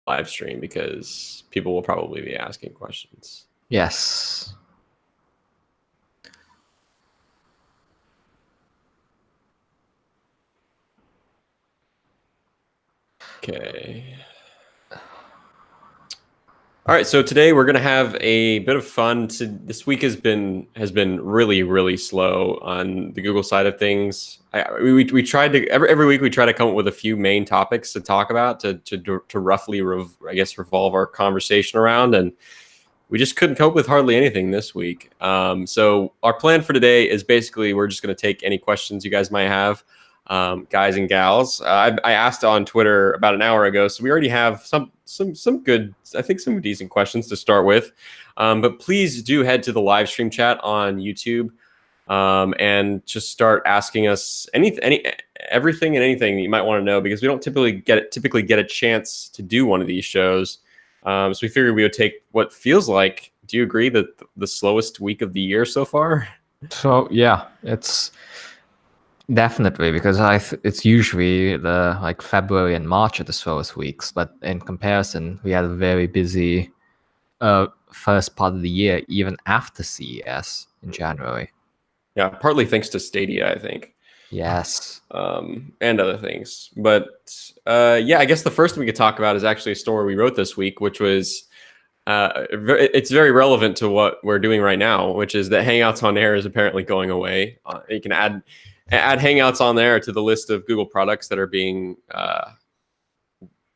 live stream because people will probably be asking questions. Yes. Okay. All right, so today we're gonna have a bit of fun. This week has been really slow on the Google side of things. We tried to every week we try to come up with a few main topics to talk about to roughly revolve our conversation around, and we just couldn't cope with hardly anything this week. So our plan for today is basically we're just gonna take any questions you guys might have. Guys and gals. I asked on Twitter about an hour ago, so we already have some good, I think some decent questions to start with. But please do head to the live stream chat on YouTube and just start asking us everything and anything you might want to know, because we don't typically get a chance to do one of these shows. So we figured we would take what feels like. Do you agree that the slowest week of the year so far? So yeah, it's definitely, because it's usually the February and March are the slowest weeks, but in comparison, we had a very busy first part of the year, even after CES in January. Yeah, partly thanks to Stadia, I think. Yes. And other things. But yeah, I guess the first thing we could talk about is actually a story we wrote this week, which was it's very relevant to what we're doing right now, which is that Hangouts on Air is apparently going away. You can add Hangouts on there to the list of Google products that are being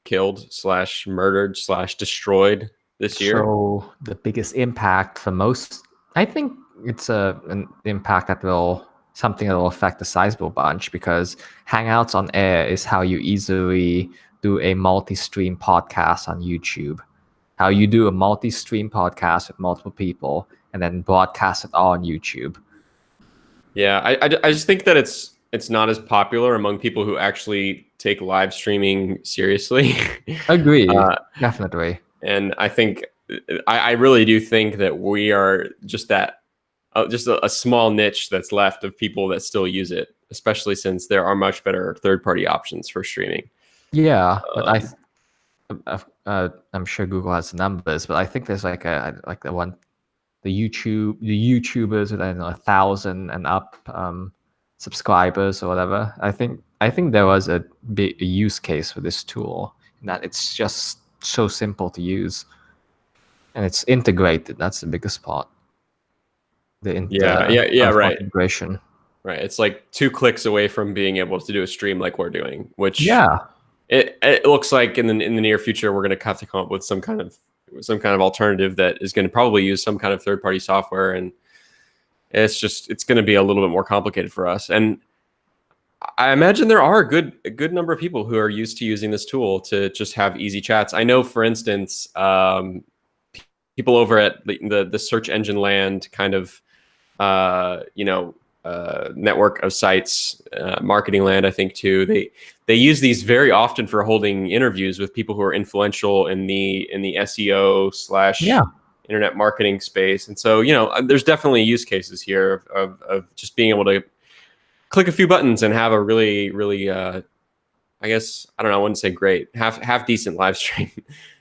killed / murdered / destroyed this year. So the biggest impact for most, I think it's an impact that will affect a sizable bunch, because Hangouts on Air is how you easily do a multi-stream podcast on YouTube. How you do a multi-stream podcast with multiple people and then broadcast it all on YouTube. Yeah, I just think that it's not as popular among people who actually take live streaming seriously. Agree, definitely. And I think I really do think that we are just a small niche that's left of people that still use it, especially since there are much better third-party options for streaming. Yeah, but I'm sure Google has the numbers, but I think there's the YouTubers with, I don't know, 1,000 and up subscribers or whatever. I think there was a big use case for this tool, in that it's just so simple to use, and it's integrated. That's the biggest part. Right. Integration. Right. It's like 2 clicks away from being able to do a stream like we're doing, which it looks like in the near future we're going to have to come up with some kind of alternative that is going to probably use some kind of third-party software, and it's going to be a little bit more complicated for us. And I imagine there are a good number of people who are used to using this tool to just have easy chats. I know, for instance, people over at the search engine land kind of network of sites, marketing land, I think too. They use these very often for holding interviews with people who are influential in the SEO / internet marketing space. And so, there's definitely use cases here of just being able to click a few buttons and have a really, I guess, I don't know, I wouldn't say great, half decent live stream.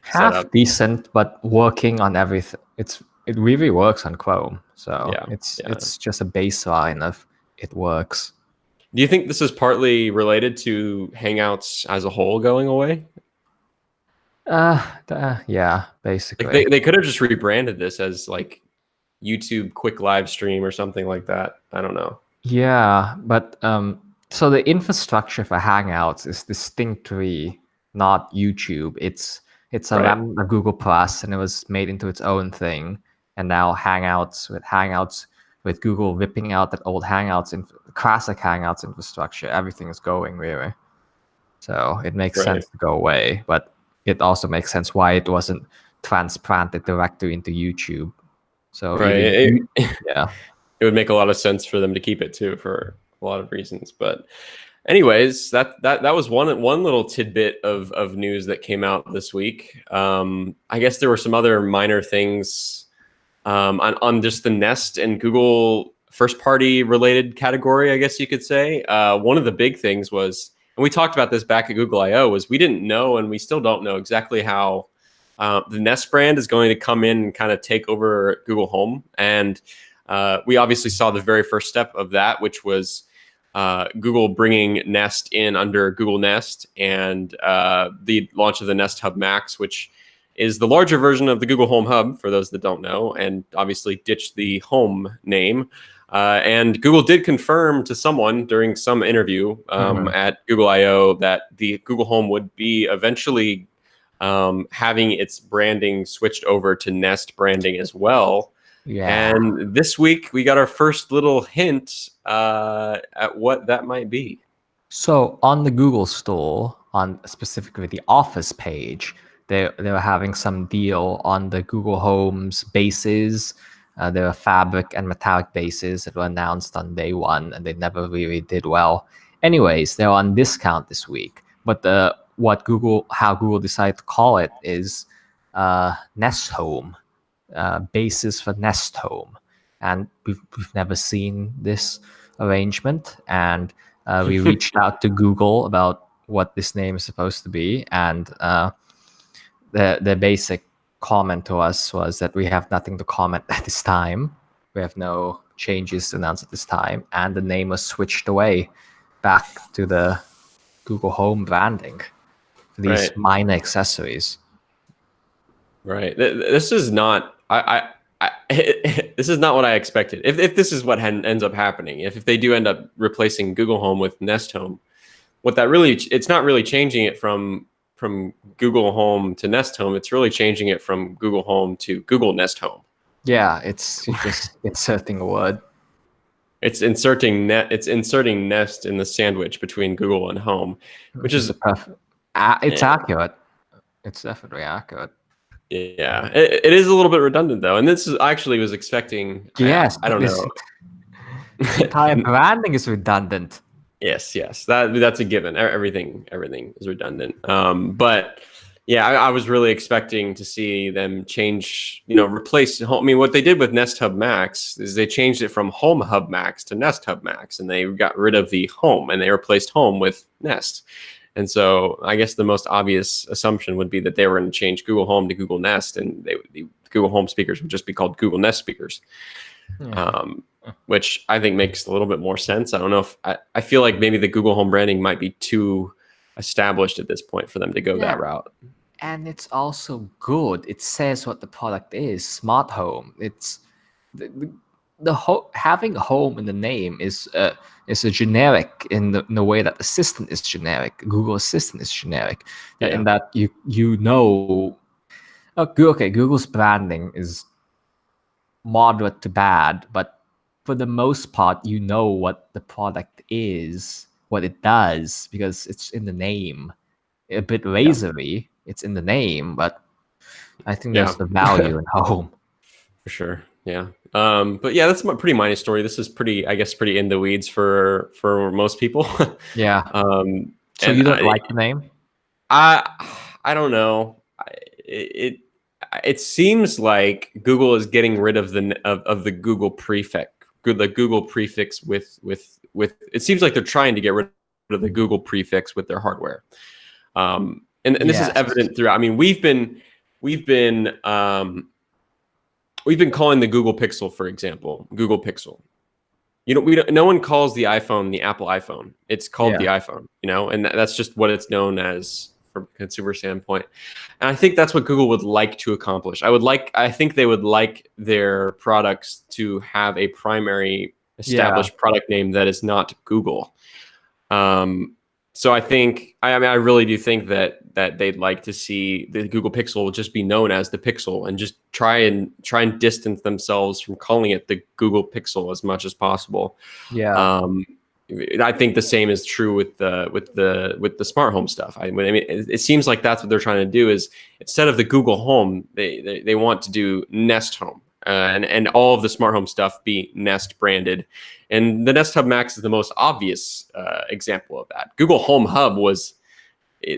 Half decent, but working on everything. It really works on Chrome. So it's just a baseline of it works. Do you think this is partly related to Hangouts as a whole going away? Yeah, basically. Like they could have just rebranded this as like YouTube quick live stream or something like that. I don't know. Yeah, but so the infrastructure for Hangouts is distinctly not YouTube. It's a Google Plus, and it was made into its own thing. And now Hangouts with Google ripping out that old classic Hangouts infrastructure, everything is going really. So it makes sense to go away, but it also makes sense why it wasn't transplanted directly into YouTube. So it would make a lot of sense for them to keep it too, for a lot of reasons. But anyways, that was one little tidbit of news that came out this week. I guess there were some other minor things on just the Nest and Google first party related category, I guess you could say. One of the big things was and we talked about this back at Google I/O, was we didn't know, and we still don't know exactly how the Nest brand is going to come in and kind of take over Google Home. And we obviously saw the very first step of that, which was Google bringing Nest in under Google Nest, and the launch of the Nest Hub Max, which is the larger version of the Google Home Hub, for those that don't know, and obviously ditched the Home name. And Google did confirm to someone during some interview at Google I/O that the Google Home would be eventually having its branding switched over to Nest branding as well. Yeah. And this week we got our first little hint at what that might be. So on the Google Store, on specifically the Office page, they were having some deal on the Google Home's bases. There were fabric and metallic bases that were announced on day one, and they never really did well. Anyways, they're on discount this week. But how Google decided to call it is Nest Home, bases for Nest Home, and we've never seen this arrangement. And we reached out to Google about what this name is supposed to be, and the basic comment to us was that we have nothing to comment at this time. We have no changes to announce at this time, and the name was switched away back to the Google Home branding for these minor accessories. Right. This is not. This is not what I expected. If this is what ends up happening, if they do end up replacing Google Home with Nest Home, what that really, it's not really changing it from Google Home to Nest Home. It's really changing it from Google Home to Google Nest Home. Yeah, it's just inserting a word. It's inserting Nest in the sandwich between Google and Home, which is perfect. It's accurate. It's definitely accurate. Yeah, it is a little bit redundant though, and this is actually was expecting. Yes, I don't know. The entire branding is redundant. Yes, that's a given. Everything is redundant. But yeah, I was really expecting to see them change, replace Home. I mean, what they did with Nest Hub Max is they changed it from Home Hub Max to Nest Hub Max, and they got rid of the Home and they replaced Home with Nest. And so I guess the most obvious assumption would be that they were going to change Google Home to Google Nest, and the Google Home speakers would just be called Google Nest speakers. Yeah. Which I think makes a little bit more sense. I don't know if I feel like maybe the Google Home branding might be too established at this point for them to go that route. And it's also good. It says what the product is. Smart home. It's having home in the name is a generic in the way that Assistant is generic. Google Assistant is generic. In that Google's branding is moderate to bad, but for the most part, what the product is, what it does, because it's in the name. A bit lasery, it's in the name, but I think there's the value in home. For sure, yeah. But yeah, that's a pretty minor story. This is pretty in the weeds for most people. Yeah. So you don't like the name? I don't know. It seems like Google is getting rid of the Google prefix. The Google prefix with it seems like they're trying to get rid of the Google prefix with their hardware. And this is evident throughout. I mean, we've been calling the Google Pixel, for example, Google Pixel. No one calls the iPhone the Apple iPhone. It's called the iPhone, and that's just what it's known as from a consumer standpoint. And I think that's what Google would like to accomplish. I think they would like their products to have a primary established product name that is not Google. So I think, I really do think that they'd like to see the Google Pixel just be known as the Pixel, and just try and distance themselves from calling it the Google Pixel as much as possible. Yeah. I think the same is true with the smart home stuff. I mean, it seems like that's what they're trying to do, is instead of the Google Home, they want to do Nest Home, and all of the smart home stuff be Nest branded. And the Nest Hub Max is the most obvious example of that. Google Home Hub was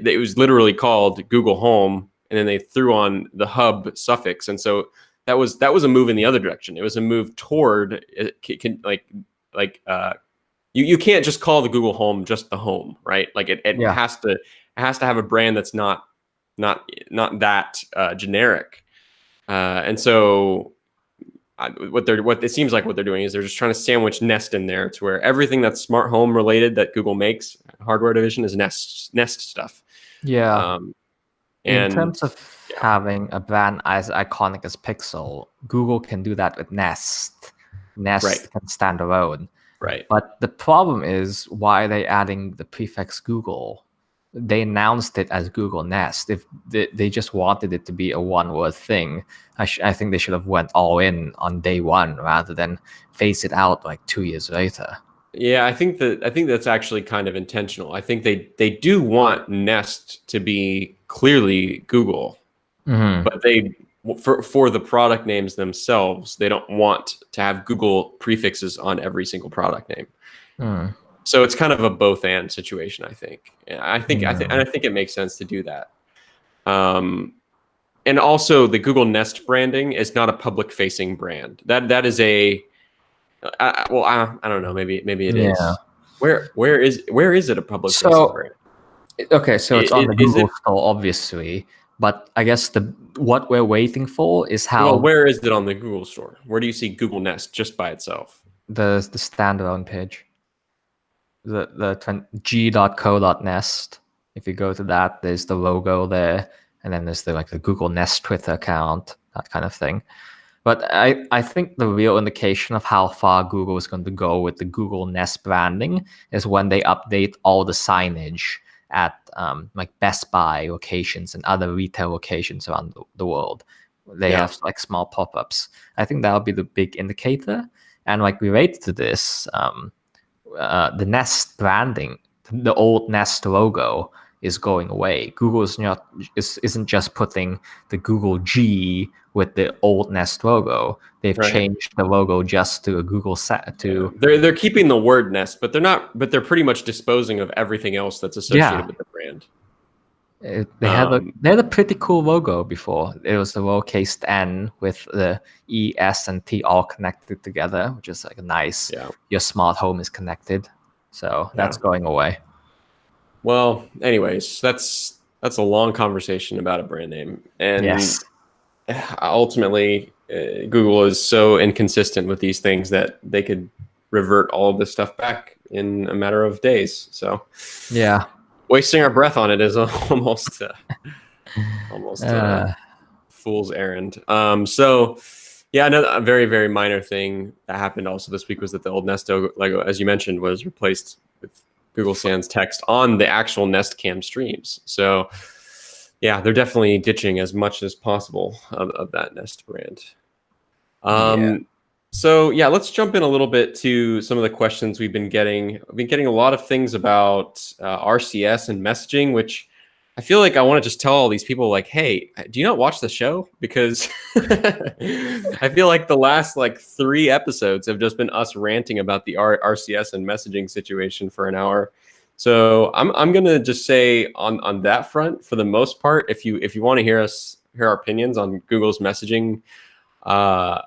literally called Google Home, and then they threw on the hub suffix, and so that was a move in the other direction. It was a move toward you can't just call the Google Home just the Home, right? Like it Yeah. has to have a brand that's not that generic. And so what it seems like what they're doing is they're just trying to sandwich Nest in there to where everything that's smart home related that Google makes, hardware division, is Nest stuff. Yeah. In And terms of yeah, having a brand as iconic as Pixel, Google can do that with Nest. right, Nest can stand alone. right. But the problem is, why are they adding the prefix Google? They announced it as Google Nest. If they just wanted it to be a one-word thing, I think they should have went all in on day one rather than phase it out like 2 years later. Yeah, I think that's actually kind of intentional. I think they do want Nest to be clearly Google, Hmm. but for the product names themselves, they don't want to have Google prefixes on every single product name. Mm. So it's kind of a both and situation, I think. And I Mm. think it makes sense to do that. Um, and also the Google Nest branding is not a public facing brand. That is I don't know, maybe it Yeah. is. Where is it a public facing So brand? okay, so it's on the Is Google it Store, obviously, but I guess the what we're waiting for is well, how where is it on the Google store? Where do you see Google Nest just by itself? the standalone page, the g.co.nest. If you go to that, there's the logo there, and then there's the Google Nest Twitter account, that kind of thing. But I think the real indication of how far Google is going to go with the Google Nest branding is when they update all the signage at like Best Buy locations and other retail locations around the world. They Yeah, have like small pop-ups. I think that'll be the big indicator. And like related to this, the Nest branding, the old Nest logo is going away. Google isn't just putting the Google G with the old Nest logo. They've right. changed the logo just to a Google set Yeah, to they're keeping the word Nest, but they're not. But they're pretty much disposing of everything else that's yeah. associated with the brand. They had a pretty cool logo before. It was the lowercase n with the E, S, and T all connected together, which is like a nice. Yeah, Your smart home is connected, so yeah. that's going away. Well, anyways, that's a long conversation about a brand name, and Yes. ultimately, Google is so inconsistent with these things that they could revert all of this stuff back in a matter of days. So, Yeah. wasting our breath on it is almost almost Uh, fool's errand. So yeah, another very, very minor thing that happened also this week was that the old Nest logo, as you mentioned, was replaced with Google Sans text on the actual Nest Cam streams. So yeah, they're definitely ditching as much as possible of that Nest brand. yeah. So yeah, let's jump in a little bit to some of the questions we've been getting. I've been getting a lot of things about RCS and messaging, which I feel like I want to just tell all these people, like, hey, do you not watch the show? Because I feel like the last like 3 episodes have just been us ranting about the RCS and messaging situation for an hour. So I'm gonna just say on that front, for the most part, if you want to hear our opinions on Google's messaging, uh,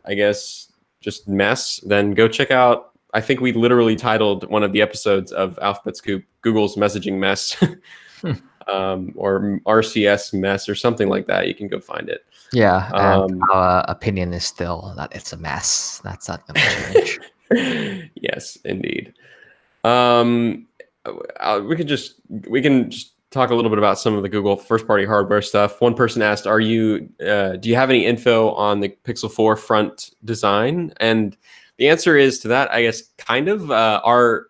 I guess just mess, then go check out. I think we literally titled one of the episodes of Alphabet Scoop Google's messaging mess, or RCS mess, or something like that. You can go find it. Yeah, and Um, our opinion is still that it's a mess. That's not going to change. yes, indeed. Um, we can just talk a little bit about some of the Google first party hardware stuff. One person asked, do you have any info on the Pixel 4 front design? And the answer is to that, I guess, kind of. Our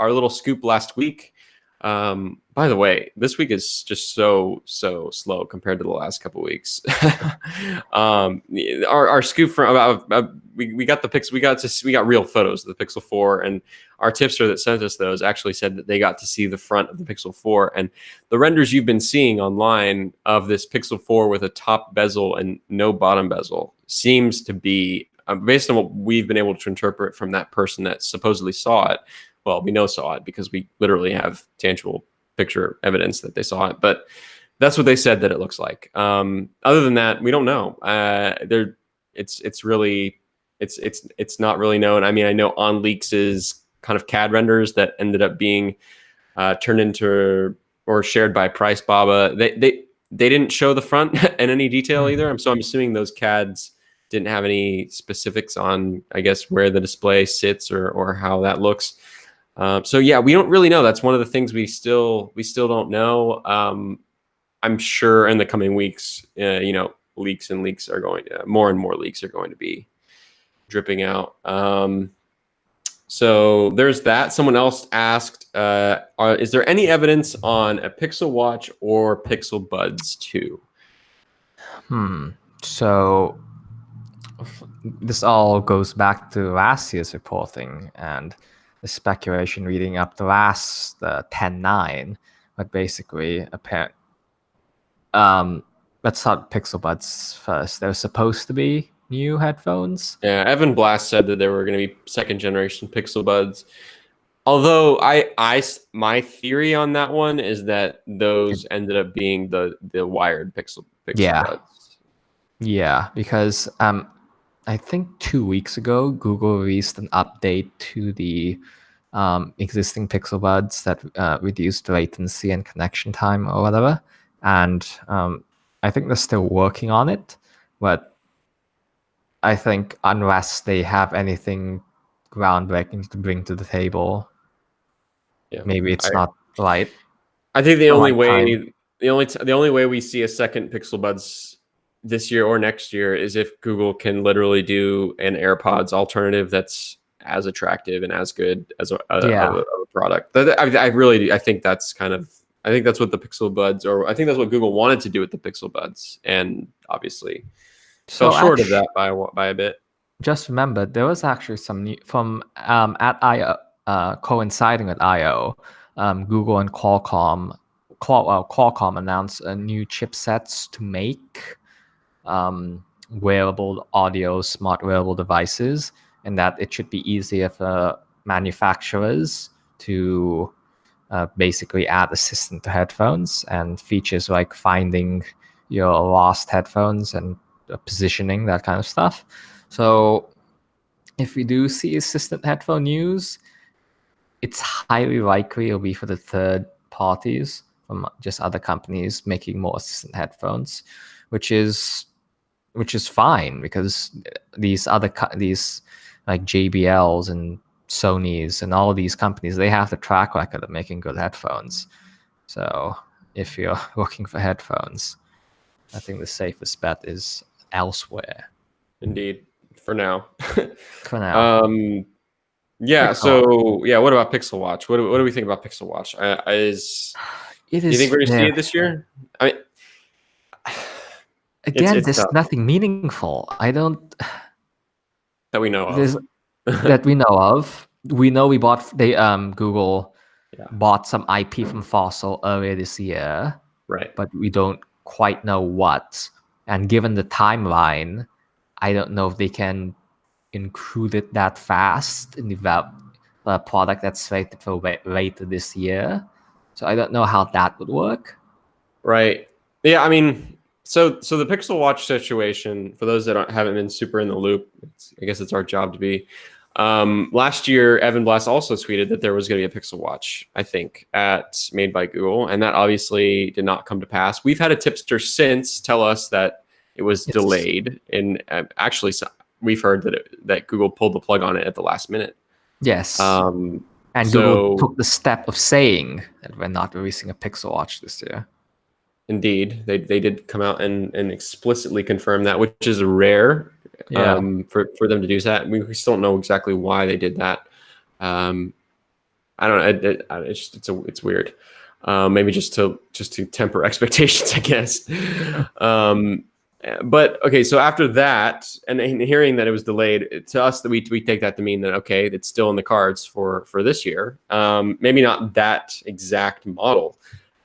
little scoop last week. By the way, this week is just so slow compared to the last couple weeks. Our scoop from about we got the Pixel, we got real photos of the Pixel 4, and our tipster that sent us those actually said that they got to see the front of the Pixel 4, and the renders you've been seeing online of this Pixel 4 with a top bezel and no bottom bezel seems to be, based on what we've been able to interpret from that person that supposedly saw it. Well, we know saw it because we literally have tangible picture evidence that they saw it, but that's what they said that it looks like. Other than that, we don't know. It's really it's not really known. I mean, I know On Leaks is kind of CAD renders that ended up being turned into or shared by Price Baba. They didn't show the front in any detail either. So I'm assuming those CADs didn't have any specifics on, I guess, where the display sits or how that looks. So yeah, we don't really know. That's one of the things we still don't know. I'm sure in the coming weeks, leaks are going to, more and more leaks are going to be dripping out. So there's that. Someone else asked, is there any evidence on a Pixel Watch or Pixel Buds 2? So this all goes back to last year's reporting and the speculation leading up to last 10.9, but basically apparent. Let's start Pixel Buds first. They're supposed to be new headphones. Yeah, Evan Blast said that there were going to be second generation Pixel Buds. Although my theory on that one is that those ended up being the wired Pixel Buds. Yeah, because I think 2 weeks ago, Google released an update to the existing Pixel Buds that reduced latency and connection time or whatever. And I think they're still working on it, but I think unless they have anything groundbreaking to bring to the table, maybe it's not right. I think the only way we see a second Pixel Buds this year or next year is if Google can literally do an AirPods alternative that's as attractive and as good as a product. I think that's what the Pixel Buds, or I think that's what Google wanted to do with the Pixel Buds, and obviously fell short of that by a bit. Just remember, there was actually some new from at I/O, coinciding with I/O. Google and Qualcomm announced a new chipsets to make wearable audio, smart wearable devices, and that it should be easier for manufacturers to basically add assistant to headphones and features like finding your lost headphones and positioning, that kind of stuff. So if we do see assistant headphone news, it's highly likely it'll be for the third parties from just other companies making more assistant headphones, which is fine, because these like JBLs and Sony's and all these companies, they have the track record of making good headphones. So if you're looking for headphones, I think the safest bet is elsewhere. Indeed, for now. For now. Yeah. So yeah, what about Pixel Watch? What do we think about Pixel Watch? Do you think we're going to see it this year? I mean, again, there's tough. Nothing meaningful. That we know of. That we know of. We know Google bought some IP from Fossil earlier this year. Right. But we don't quite know what. And given the timeline, I don't know if they can include it that fast in the product that's slated for later this year. So I don't know how that would work. Right. Yeah, I mean, so the Pixel Watch situation, for those that haven't been super in the loop, I guess it's our job to be. Last year, Evan Blast also tweeted that there was going to be a Pixel Watch, I think, made by Google, and that obviously did not come to pass. We've had a tipster since tell us that it was delayed, and actually, we've heard that Google pulled the plug on it at the last minute. Yes. And Google took the step of saying that we're not releasing a Pixel Watch this year. Indeed, they did come out and explicitly confirm that, which is rare for them to do that. We still don't know exactly why they did that. I don't know. It's weird. Maybe just to temper expectations, I guess. But okay, so after that, and hearing that it was delayed, to us, that we take that to mean that okay, it's still in the cards for this year. Maybe not that exact model.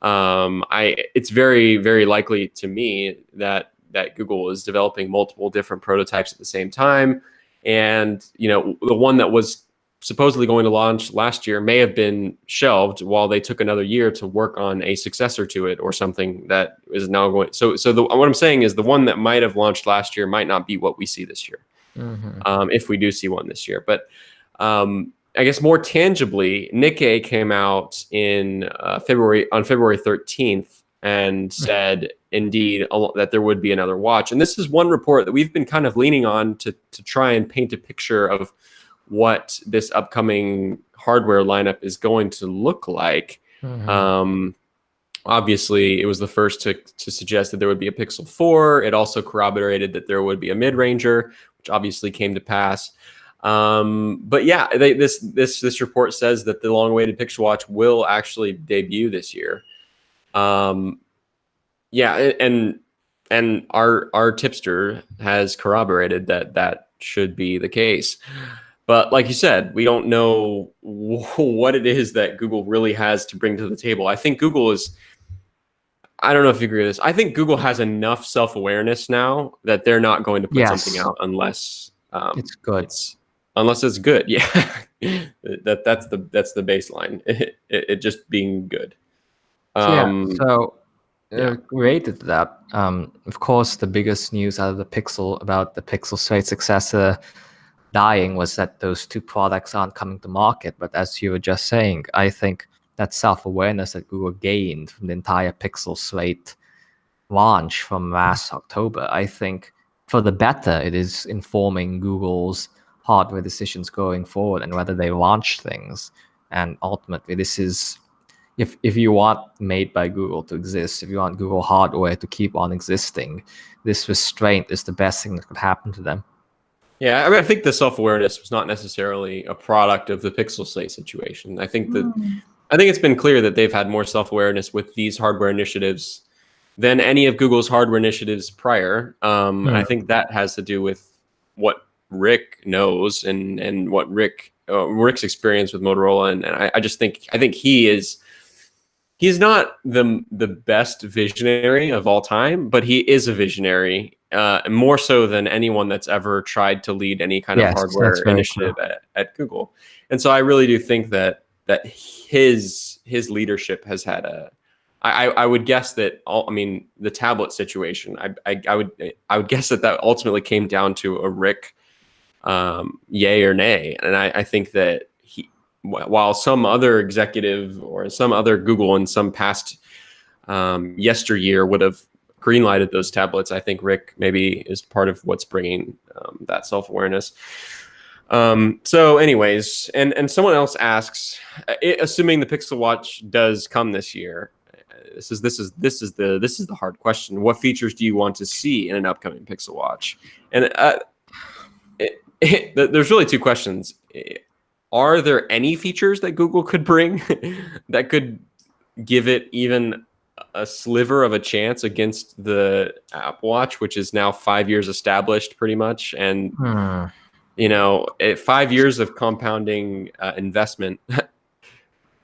It's very, very likely to me that Google is developing multiple different prototypes at the same time, and the one that was supposedly going to launch last year may have been shelved while they took another year to work on a successor to it or something that is now going. So what I'm saying is the one that might have launched last year might not be what we see this year, if we do see one this year. But I guess more tangibly, Nikkei came out in February 13th and said indeed that there would be another watch. And this is one report that we've been kind of leaning on to try and paint a picture of what this upcoming hardware lineup is going to look like. Obviously, it was the first to suggest that there would be a Pixel 4. It also corroborated that there would be a mid-ranger, which obviously came to pass. But yeah, this report says that the long-awaited Pixel Watch will actually debut this year. Yeah, and our tipster has corroborated that should be the case. But like you said, we don't know what it is that Google really has to bring to the table. I think Google is, I don't know if you agree with this. I think Google has enough self-awareness now that they're not going to put something out unless it's good. Unless it's good. Yeah. that's the baseline. It just being good. Related to that, of course, the biggest news out of the Pixel about the Pixel straight successor dying was that those two products aren't coming to market. But as you were just saying, I think that self-awareness that Google gained from the entire Pixel slate launch from last October, I think for the better, it is informing Google's hardware decisions going forward and whether they launch things. And ultimately, this is, if you want Made by Google to exist, if you want Google hardware to keep on existing, this restraint is the best thing that could happen to them. Yeah, I mean, I think the self-awareness was not necessarily a product of the Pixel slate situation. I think it's been clear that they've had more self-awareness with these hardware initiatives than any of Google's hardware initiatives prior. And I think that has to do with what Rick knows and what Rick's experience with Motorola. And I think he's not the best visionary of all time, but he is a visionary, more so than anyone that's ever tried to lead any kind of hardware initiative at Google. And so I really do think that his leadership has had I would guess that the tablet situation, I would guess that ultimately came down to a Rick yay or nay. And I think that while some other executive or some other Google in some past yesteryear would have greenlighted those tablets, I think Rick maybe is part of what's bringing that self-awareness. So anyways, and someone else asks, assuming the Pixel Watch does come this year, this is the hard question. What features do you want to see in an upcoming Pixel Watch? And there's really two questions. Are there any features that Google could bring that could give it even a sliver of a chance against the Apple Watch, which is now 5 years established pretty much? And, 5 years of compounding investment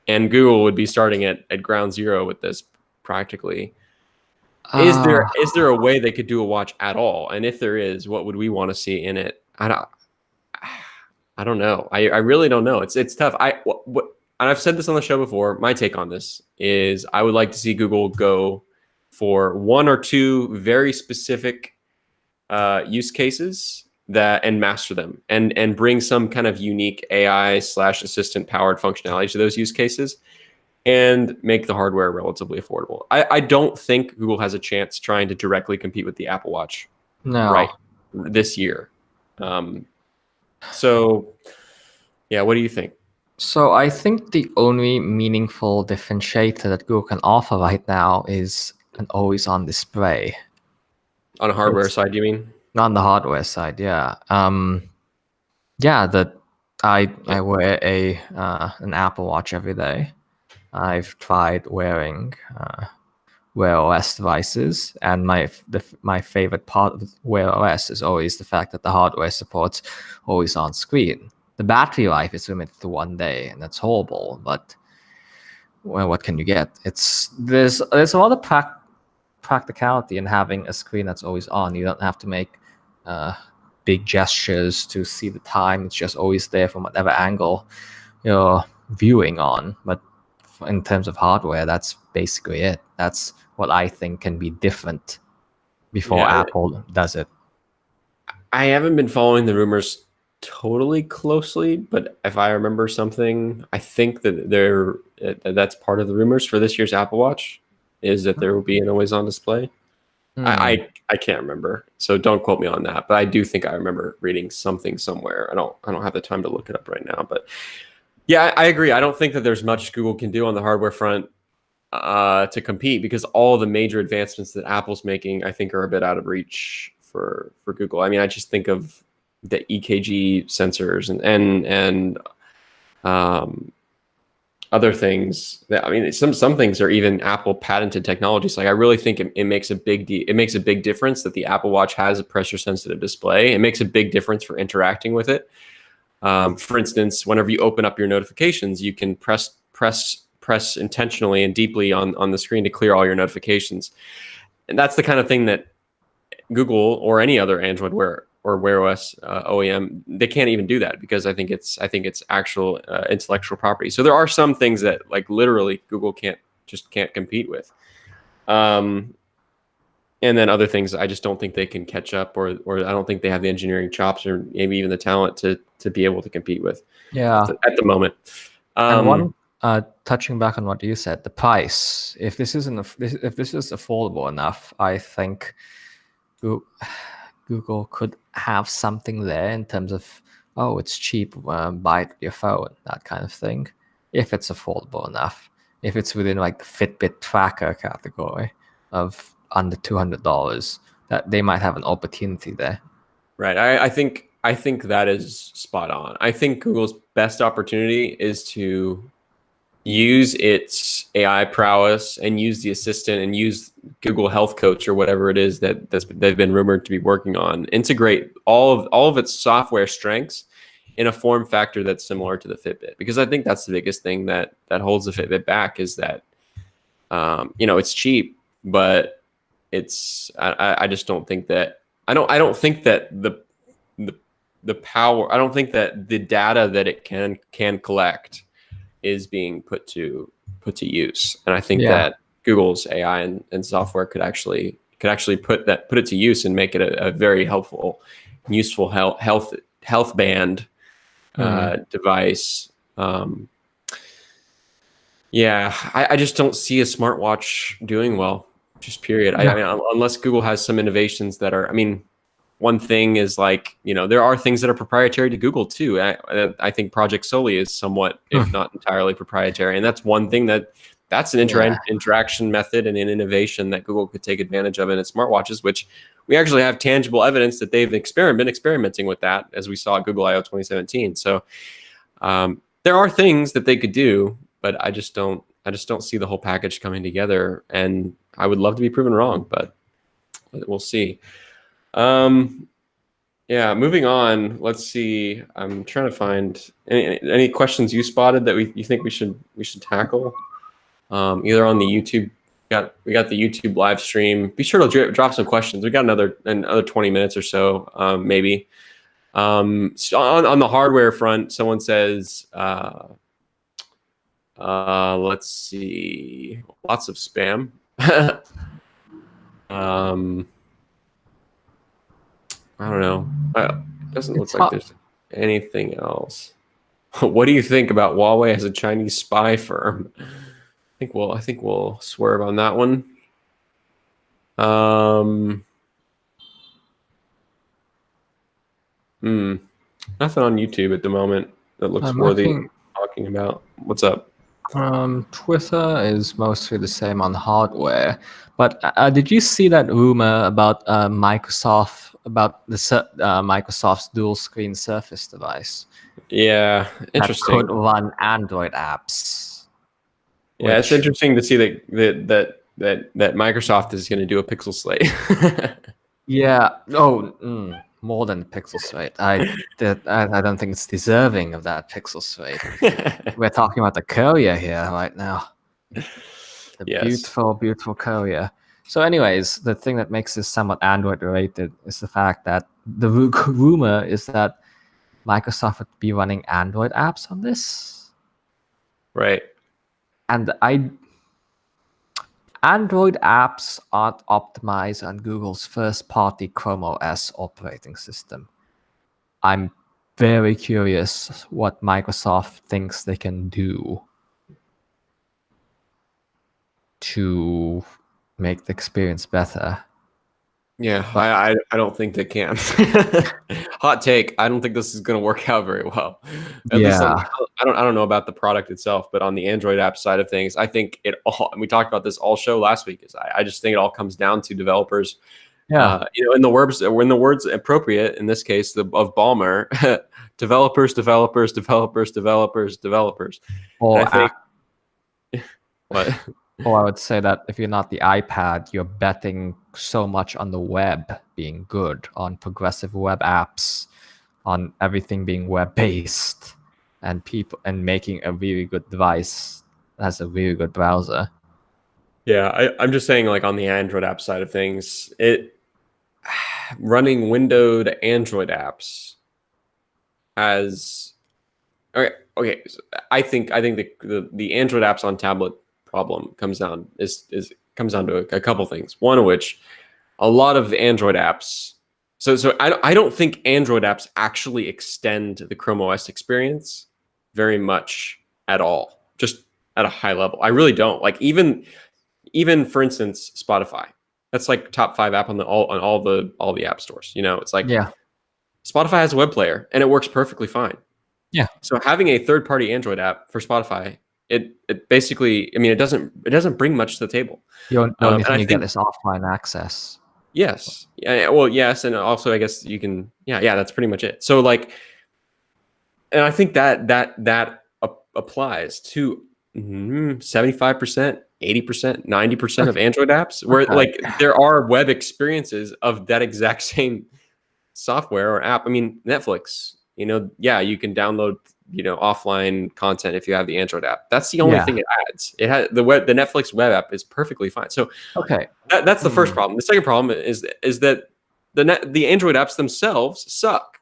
and Google would be starting at ground zero with this practically. Is there a way they could do a watch at all? And if there is, what would we want to see in it? I don't know. I really don't know. It's tough. And I've said this on the show before. My take on this is I would like to see Google go for one or two very specific use cases and master them and bring some kind of unique AI/assistant powered functionality to those use cases and make the hardware relatively affordable. I don't think Google has a chance trying to directly compete with the Apple Watch this year. So, yeah, what do you think? So I think the only meaningful differentiator that Google can offer right now is an always-on display. On a hardware side, you mean? On the hardware side, yeah. That I wear an Apple Watch every day. I've tried wearing Wear OS devices, and my favorite part of Wear OS is always the fact that the hardware supports always on screen. The battery life is limited to 1 day, and that's horrible. But what can you get? There's a lot of practicality in having a screen that's always on. You don't have to make big gestures to see the time. It's just always there from whatever angle you're viewing on. But in terms of hardware, that's basically it. That's what I think can be different before Apple does it. I haven't been following the rumors totally closely, but if I remember something, I think that that's part of the rumors for this year's Apple Watch is that there will be an always-on display. I can't remember, so don't quote me on that. But I do think I remember reading something somewhere. I don't have the time to look it up right now, but yeah, I agree. I don't think that there's much Google can do on the hardware front to compete because all the major advancements that Apple's making, I think, are a bit out of reach for Google. I mean, I just think of the EKG sensors and other things that, I mean, some things are even Apple patented technologies. Like I really think it makes a big difference that the Apple Watch has a pressure sensitive display. It makes a big difference for interacting with it. For instance, whenever you open up your notifications, you can press intentionally and deeply on the screen to clear all your notifications. And that's the kind of thing that Google or any other Android Wear OS OEM, they can't even do that because I think it's actual intellectual property. So there are some things that like literally Google can't compete with. And then other things I just don't think they can catch up, or I don't think they have the engineering chops or maybe even the talent to be able to compete with. Yeah. At the moment. And one touching back on what you said, the price. If this is affordable enough, I think Google could have something there in terms of, oh, it's cheap, buy it with your phone, that kind of thing. If it's affordable enough, if it's within like the Fitbit tracker category of under $200, that they might have an opportunity there. Right. I think that is spot on. I think Google's best opportunity is to use its AI prowess and use the assistant and use Google Health Coach or whatever it is they've been rumored to be working on. Integrate all of its software strengths in a form factor that's similar to the Fitbit, because I think that's the biggest thing that holds the Fitbit back is that it's cheap, but I just don't think that I don't think that the power, I don't think that the data that it can collect is being put to use. And I think that Google's AI and software could actually put it to use and make it a very helpful, useful health band device. I just don't see a smartwatch doing well, just period. I mean, unless Google has some innovations that are, I mean, one thing is like, there are things that are proprietary to Google too. I think Project Soli is somewhat, if not entirely proprietary. And that's one thing that's an interaction method and an innovation that Google could take advantage of in its smartwatches, which we actually have tangible evidence that they've been experimenting with that, as we saw at Google I/O 2017. So there are things that they could do, but I just don't see the whole package coming together. And I would love to be proven wrong, but we'll see. Moving on. Let's see. I'm trying to find any questions you spotted that you think we should tackle. Either on the YouTube. We got the YouTube live stream. Be sure to drop some questions. We got another 20 minutes or so, maybe. So on the hardware front, someone says, let's see, lots of spam. I don't know. It doesn't look like there's anything else. What do you think about Huawei as a Chinese spy firm? I think we'll swerve on that one. Nothing on YouTube at the moment that looks worthy of talking about. What's up? Twitter is mostly the same on hardware, but did you see that rumor about Microsoft, about the Microsoft's dual screen Surface device? Yeah, interesting. That could run Android apps. Yeah, it's interesting to see that Microsoft is going to do a Pixel Slate. Yeah. More than Pixel Slate. I don't think it's deserving of that Pixel Slate. We're talking about the Courier here right now. The beautiful, beautiful Courier. So anyways, the thing that makes this somewhat Android related is the fact that the rumor is that Microsoft would be running Android apps on this. Right. And Android apps aren't optimized on Google's first-party Chrome OS operating system. I'm very curious what Microsoft thinks they can do to make the experience better. Yeah, But I don't think they can. Hot take. I don't think this is going to work out very well. At least yeah, I don't know about the product itself, but on the Android app side of things, I think it all. And we talked about this all show last week. Is I just think it all comes down to developers. yeah. In the words appropriate in this case of Ballmer, developers, developers, developers, developers, developers. And I Or think what. Or I would say that if you're not the iPad, you're betting so much on the web being good, on progressive web apps, on everything being web based, and making a really good device that has a really good browser. Yeah, I'm just saying, like on the Android app side of things, it running window to Android apps as okay. So I think the Android apps on tablet problem comes down to a couple things. One of which, a lot of the Android apps. So I don't think Android apps actually extend the Chrome OS experience very much at all, just at a high level. I really don't. Like even for instance, Spotify. That's like top 5 app on all the app stores. It's like Yeah, Spotify has a web player and it works perfectly fine. yeah. So having a third-party Android app for Spotify, it basically, I mean, it doesn't bring much to the table. The only And thing I you get think is offline access. yes, yeah, well, yes, and also I guess you can, yeah, that's pretty much it. So like, and I think that applies to 75%, 80%, 90% of Okay. Android apps, where Okay. like there are web experiences of that exact same software or app. I mean, Netflix, yeah, you can download, offline content if you have the Android app. That's the only Yeah. thing it adds. It has the Netflix web app is perfectly fine. So Okay. that's the first problem. The second problem is that the Android apps themselves suck.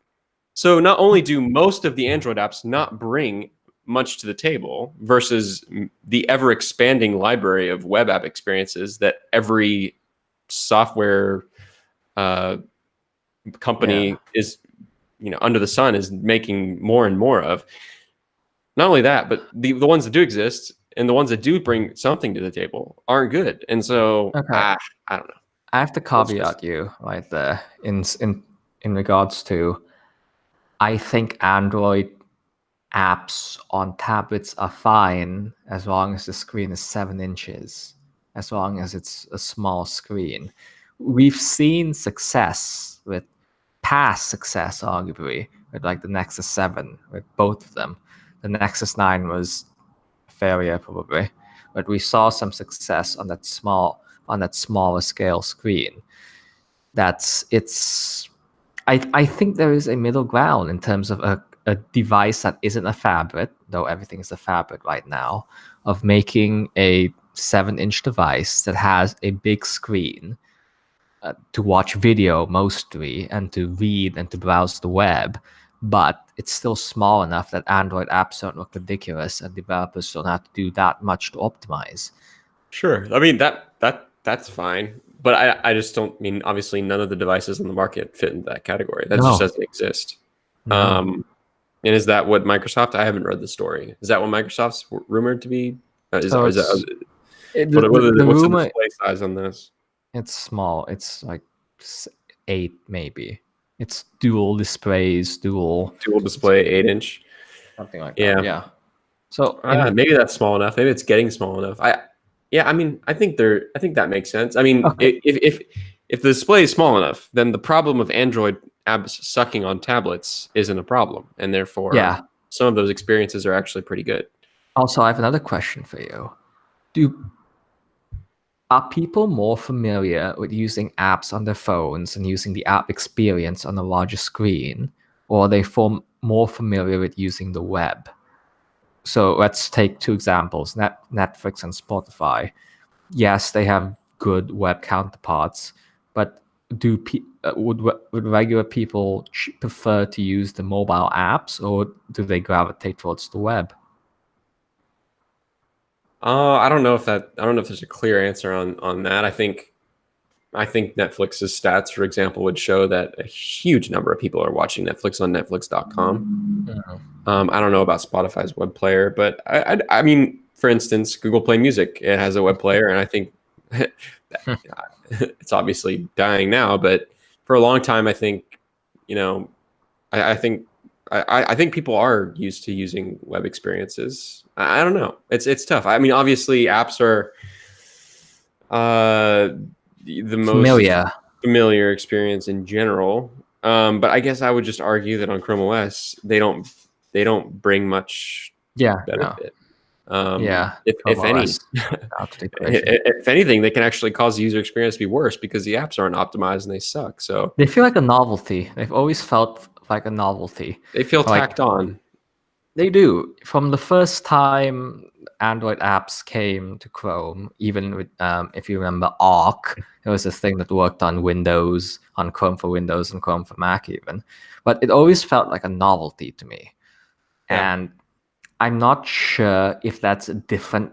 So not only do most of the Android apps not bring much to the table versus the ever expanding library of web app experiences that every software company Yeah. is under the sun is making more and more of. Not only that, but the ones that do exist and the ones that do bring something to the table aren't good. And so Okay. I don't know. I have to It's just caveat you right there in regards to I think Android apps on tablets are fine as long as the screen is 7 inches, as long as it's a small screen. We've seen success with past success, arguably, with like the Nexus 7, with both of them. The Nexus 9 was a failure probably, but we saw some success on that smaller scale screen. I think there is a middle ground in terms of a device that isn't a phablet, though everything is a phablet right now, of making a 7-inch device that has a big screen to watch video mostly and to read and to browse the web, but it's still small enough that Android apps don't look ridiculous and developers don't have to do that much to optimize. sure. I mean that's fine. But I just don't mean obviously none of the devices on the market fit into that category. That just No, doesn't exist. no. Um, and is that what Microsoft? I haven't read the story. Is that what Microsoft's rumored to be? So Is that the what's the rumor. display size on this? It's small. It's like 8 maybe. It's dual displays, Dual display, 8 inch. something like that. Yeah, Yeah. So in maybe that's small enough. Maybe it's getting small enough. Yeah. I mean, I think that makes sense. I mean, okay, if the display is small enough, then the problem of Android apps sucking on tablets isn't a problem, and therefore yeah. some of those experiences are actually pretty good. Also, I have another question for you. Do Are people more familiar with using apps on their phones and using the app experience on a larger screen, or are they more familiar with using the web? So let's take two examples: Netflix and Spotify. Yes, they have good web counterparts, but would regular people prefer to use the mobile apps, or do they gravitate towards the web? I don't know if there's a clear answer on that. I think I think Netflix's stats, for example, would show that a huge number of people are watching Netflix on Netflix.com. I don't know about Spotify's web player, but I mean, for instance, Google Play Music, it has a web player, and I think it's obviously dying now, but for a long time, I think, you know, I think I think people are used to using web experiences. I don't know. It's tough. I mean, obviously, apps are the most Familiar. familiar experience in general. But I guess I would just argue that on Chrome OS, they don't bring much Yeah. No. benefit. Chrome If any, OS. Out of the equation. if anything, they can actually cause the user experience to be worse because the apps aren't optimized and they suck. So They feel like a novelty. They've always felt like a novelty. they feel Like tacked on. they do. From the first time Android apps came to Chrome, even with, if you remember Arc, it was a thing that worked on Windows, on Chrome for Windows and Chrome for Mac even. But it always felt like a novelty to me. Yeah. And I'm not sure if that's a different,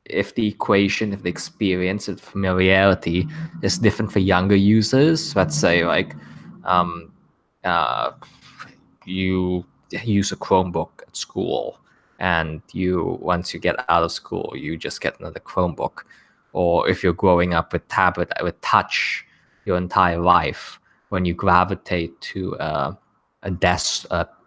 if the equation, if the experience, if familiarity is different for younger users. Let's say like um, uh, you use a Chromebook at school, and once you get out of school, you just get another Chromebook. Or if you're growing up with tablet with touch your entire life, when you gravitate to a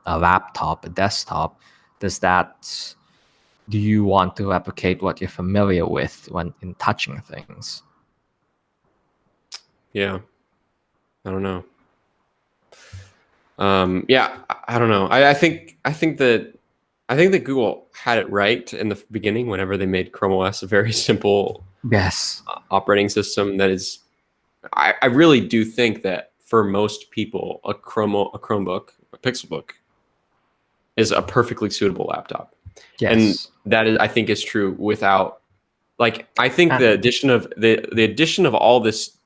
laptop, a desktop, do you want to replicate what you're familiar with when in touching things? Yeah. I don't know. Yeah, I don't know. I think that Google had it right in the beginning whenever they made Chrome OS a very simple Yes. operating system. That is, I really do think that for most people, a Chromebook, a Pixelbook, is a perfectly suitable laptop. Yes. And that is, I think, is true without, like, I think the addition of the addition of all this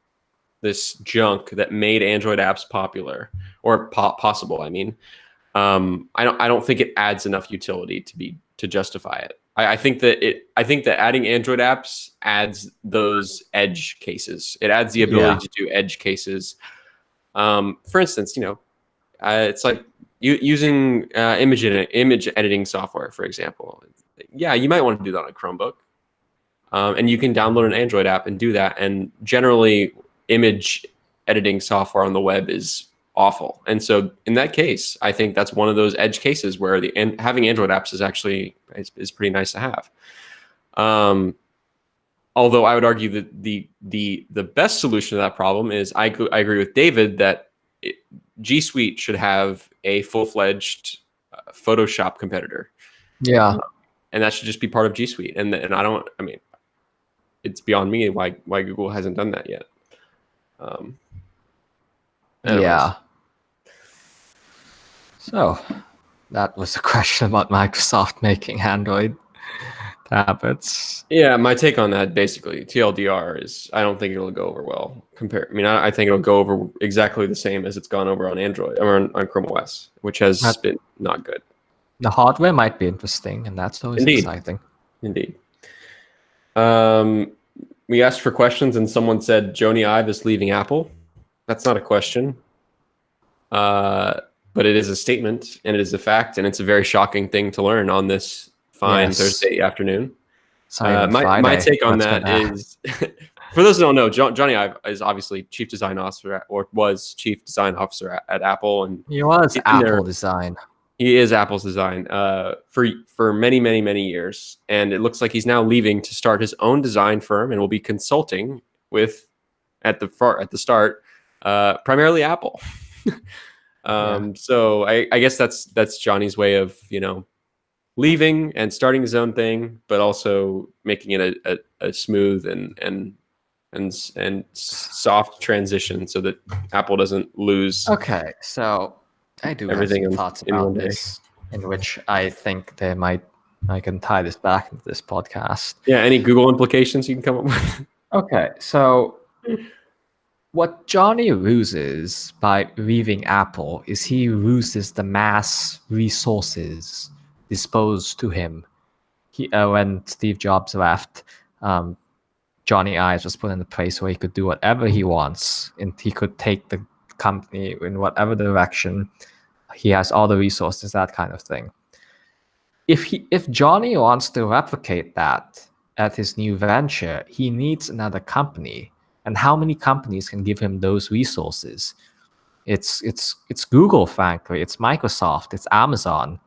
junk that made Android apps popular or possible. I mean, I don't think it adds enough utility to justify it. I think that adding Android apps adds those edge cases. It adds the ability to do edge cases. For instance, it's like using image editing software, for example. Yeah, you might want to do that on a Chromebook, and you can download an Android app and do that. And generally, image editing software on the web is awful. And so in that case, I think that's one of those edge cases where having Android apps is pretty nice to have. Although I would argue that the best solution to that problem is I agree with David that G Suite should have a full-fledged Photoshop competitor. Yeah. And that should just be part of G Suite. And I mean, it's beyond me why Google hasn't done that yet. Yeah. So that was a question about Microsoft making Android tablets. Yeah, my take on that basically, TLDR, is I don't think it'll go over well. I think it'll go over exactly the same as it's gone over on Android or on Chrome OS, which has been not good. The hardware might be interesting, and that's always exciting. Indeed. We asked for questions, and someone said Jony Ive is leaving Apple. That's not a question, but it is a statement, and it is a fact, and it's a very shocking thing to learn on this fine Thursday afternoon. My take on that is, for those who don't know, Jony Ive is obviously chief design officer, or was chief design officer at Apple, and he was Apple Design. He is Apple's design for many, many, many years, and it looks like he's now leaving to start his own design firm, and will be consulting with at the start primarily Apple. So I guess that's Johnny's way of leaving and starting his own thing, but also making it a smooth and soft transition so that Apple doesn't lose. Okay, so I do everything have some thoughts about this, in which I think I can tie this back into this podcast. Yeah, any Google implications you can come up with? Okay, so what Jony loses by leaving Apple is he loses the mass resources disposed to him. When Steve Jobs left, Jony Ive was put in a place where he could do whatever he wants, and he could take the company in whatever direction. He has all the resources, that kind of thing. If Jony wants to replicate that at his new venture, he needs another company. And how many companies can give him those resources? It's Google, frankly. It's Microsoft. It's Amazon.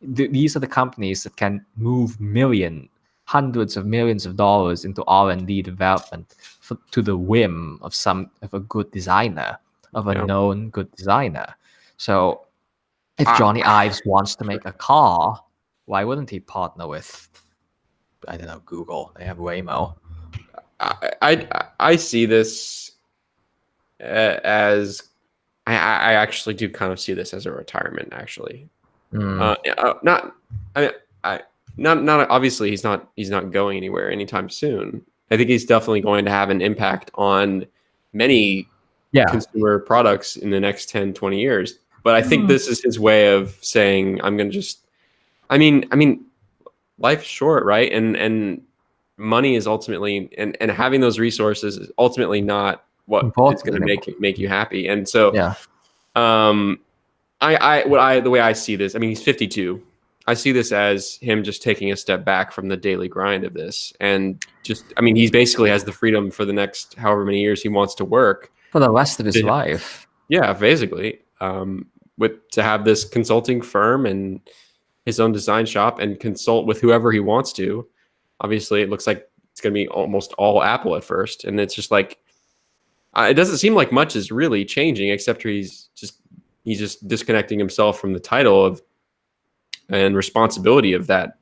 These are the companies that can move hundreds of millions of dollars into R&D development to the whim of a good designer, of a known good designer. So if Jony Ive wants to make a car, why wouldn't he partner with, I don't know, Google? They have Waymo. I see this as I actually do kind of see this as a retirement, actually. Not obviously he's not going anywhere anytime soon. I think he's definitely going to have an impact on many consumer products in the next 10, 20 years. But I think this is his way of saying, I'm going to just, I mean, life's short, right? And money is ultimately, and having those resources is ultimately not what is going to make you happy. And so, the way I see this, I mean, he's 52. I see this as him just taking a step back from the daily grind of this, and just, I mean, he basically has the freedom for the next however many years he wants to work for the rest of his life. Yeah, basically, to have this consulting firm and his own design shop and consult with whoever he wants to. Obviously, it looks like it's going to be almost all Apple at first, and it's just like it doesn't seem like much is really changing, except he's just disconnecting himself from the title of and responsibility of that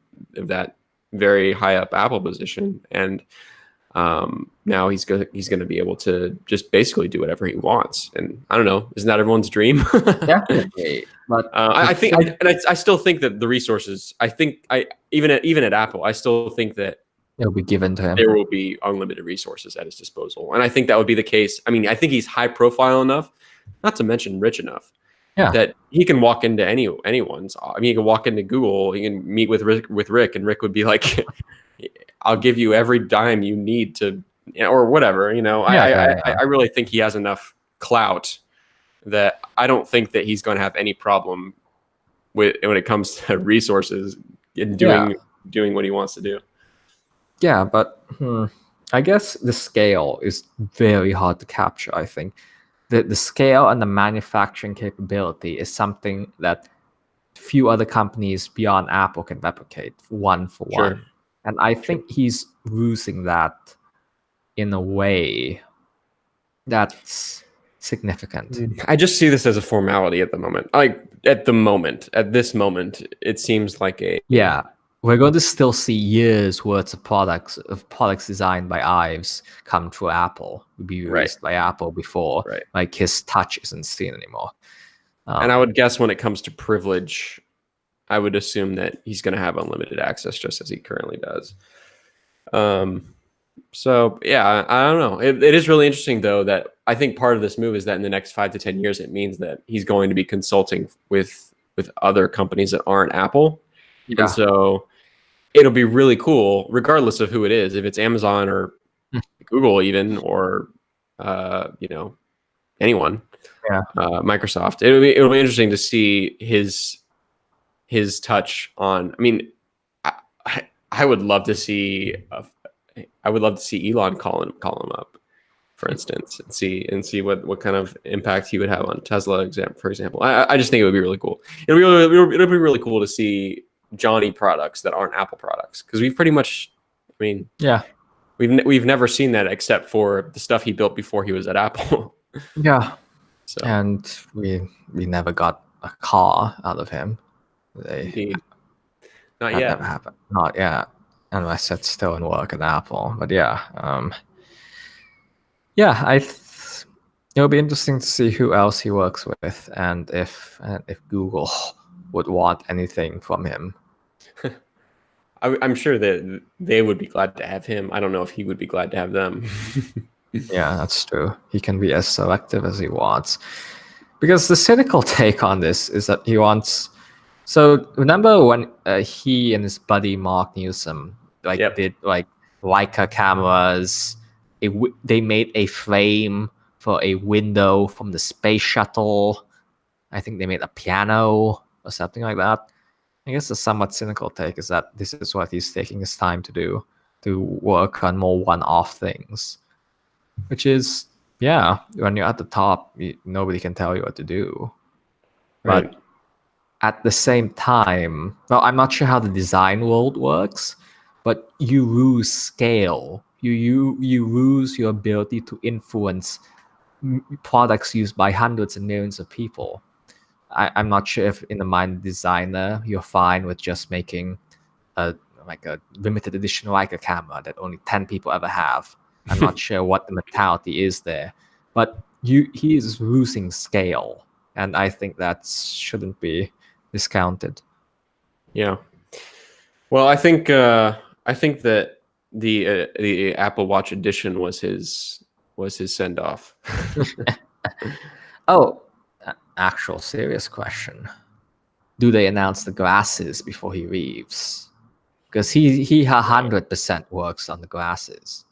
very high up Apple position, and now he's going to be able to just basically do whatever he wants. And I don't know, isn't that everyone's dream? Definitely. But I think, I still think that the resources, even at Apple, I still think that it'll be given to him. There will be unlimited resources at his disposal, and I think that would be the case. I mean, I think he's high profile enough, not to mention rich enough, that he can walk into anyone's. I mean, he can walk into Google, he can meet with Rick, and Rick would be like, "I'll give you every dime you need to," or whatever. You know, I really think he has enough clout that I don't think that he's going to have any problem when it comes to resources and doing what he wants to do. Yeah, but I guess the scale is very hard to capture. I think the scale and the manufacturing capability is something that few other companies beyond Apple can replicate one for one. And I think he's losing that in a way that's significant. I just see this as a formality at the moment. At this moment, it seems like we're going to still see years worth of products designed by Ives come to Apple, be released by Apple before like his touch isn't seen anymore. And I would guess when it comes to privilege, I would assume that he's going to have unlimited access just as he currently does. So yeah, I don't know. It is really interesting though that I think part of this move is that in the next 5 to 10 years, it means that he's going to be consulting with other companies that aren't Apple. Yeah. And so it'll be really cool, regardless of who it is, if it's Amazon or Google even, or anyone, Microsoft. It'll be interesting to see his touch on. I mean, I would love to see Elon call him up, for instance, and see what kind of impact he would have on Tesla, for example. I just think it would be really cool. It'll be really cool to see Jony products that aren't Apple products, because we've pretty much, I mean, we've never seen that except for the stuff he built before he was at Apple. So. And we never got a car out of him. Indeed. Not yet. Never happened. Not yet, unless it's still in work at Apple. But it'll be interesting to see who else he works with, and if Google would want anything from him. I'm sure that they would be glad to have him. I don't know if he would be glad to have them. Yeah, that's true. He can be as selective as he wants. Because the cynical take on this is that he wants... So remember when he and his buddy Mark Newsom did Leica cameras. They made a frame for a window from the space shuttle. I think they made a piano or something like that. I guess the somewhat cynical take is that this is what he's taking his time to do, to work on more one-off things. Which is, yeah, when you're at the top, nobody can tell you what to do. Right. But at the same time, well, I'm not sure how the design world works, but you lose scale. You lose your ability to influence products used by hundreds and millions of people. I'm not sure if in the mind designer you're fine with just making a limited edition Leica camera that only 10 people ever have. I'm not sure what the mentality is there, but he is losing scale, and I think that shouldn't be discounted. Yeah. Well, I think that the Apple Watch Edition was his send off. Oh, actual serious question. Do they announce the glasses before he leaves? Because he 100% worked on the glasses.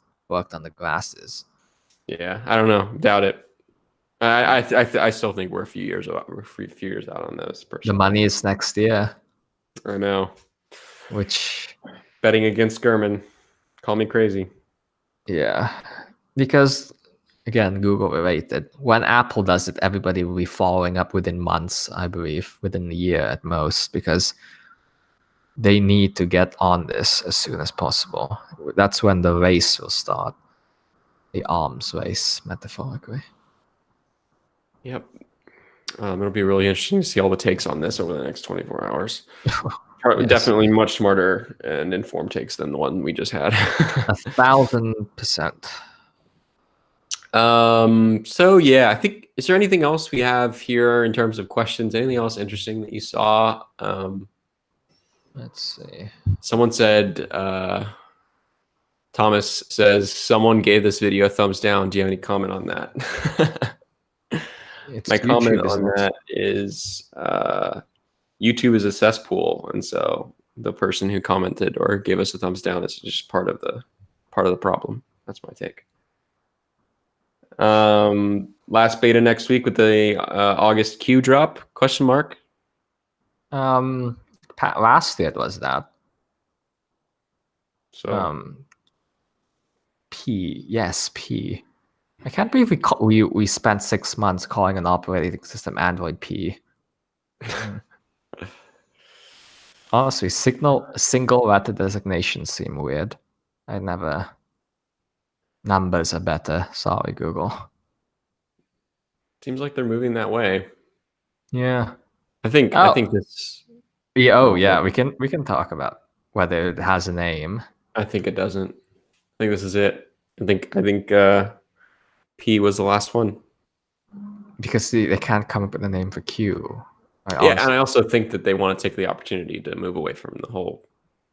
Yeah, I don't know. Doubt it. I still think we're a few years out. We're a few years out on those. Personally, The money is next year. I know. Which, betting against Gurman, call me crazy. Yeah, because again, Google related. When Apple does it, everybody will be following up within months, I believe, within a year at most, because they need to get on this as soon as possible. That's when the race will start. The arms race, metaphorically. Yep. It'll be really interesting to see all the takes on this over the next 24 hours. Yes. Definitely much smarter and informed takes than the one we just had. 1,000%. So yeah, I think, is there anything else we have here in terms of questions? Anything else interesting that you saw? Let's see. Someone said, Thomas says, someone gave this video a thumbs down. Do you have any comment on that? My comment on that is YouTube is a cesspool, and so the person who commented or gave us a thumbs down is just part of the problem. That's my take. Last beta next week with the August Q drop? Question mark. Last year it was that. So P. I can't believe we spent 6 months calling an operating system Android P. Honestly, single letter designations seem weird. Numbers are better. Sorry, Google. Seems like they're moving that way. Yeah. I think this. Yeah. We can talk about whether it has a name. I think it doesn't. I think this is it. I think P was the last one. Because they can't come up with a name for Q. And I also think that they want to take the opportunity to move away from the whole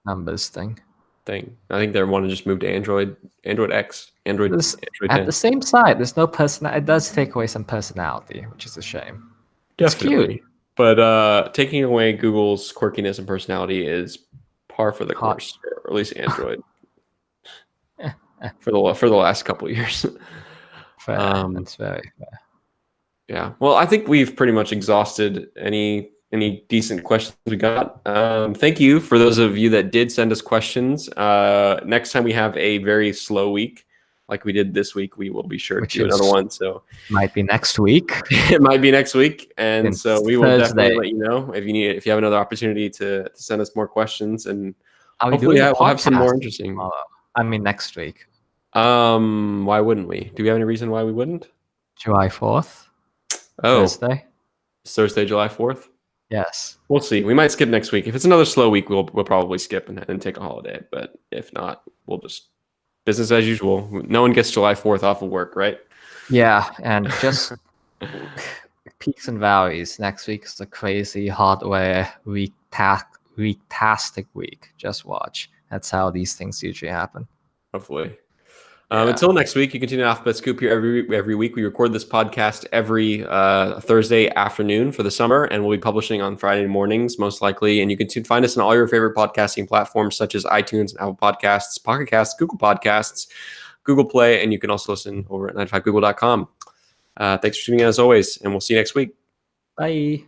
numbers thing. I think they want to just move to Android X, Android 10. At the same side, there's no personality. It does take away some personality, which is a shame. Definitely. It's cute. But taking away Google's quirkiness and personality is par for the course, or at least Android. for the last couple of years. Fair. That's very fair. Yeah. Well, I think we've pretty much exhausted any decent questions we got. Thank you for those of you that did send us questions. Next time we have a very slow week, like we did this week, we will be sure to do another one. So might be next week. It might be next week, and so we will definitely let you know if you have another opportunity to send us more questions, and hopefully we'll have some more interesting. I mean, next week. Why wouldn't we? Do we have any reason why we wouldn't? July 4th. Oh, Thursday. It's Thursday, July 4th. Yes. We'll see. We might skip next week. If it's another slow week, we'll probably skip and take a holiday. But if not, we'll just business as usual. No one gets July 4th off of work, right? Yeah, and just peaks and valleys. Next week is a crazy hardware week-tastic week. Just watch. That's how these things usually happen. Hopefully. Until next week, you continue Alphabet Scoop here every week. We record this podcast every Thursday afternoon for the summer, and we'll be publishing on Friday mornings, most likely. And you can find us on all your favorite podcasting platforms, such as iTunes, Apple Podcasts, Pocket Casts, Google Podcasts, Google Play, and you can also listen over at 95google.com. Thanks for tuning in as always, and we'll see you next week. Bye.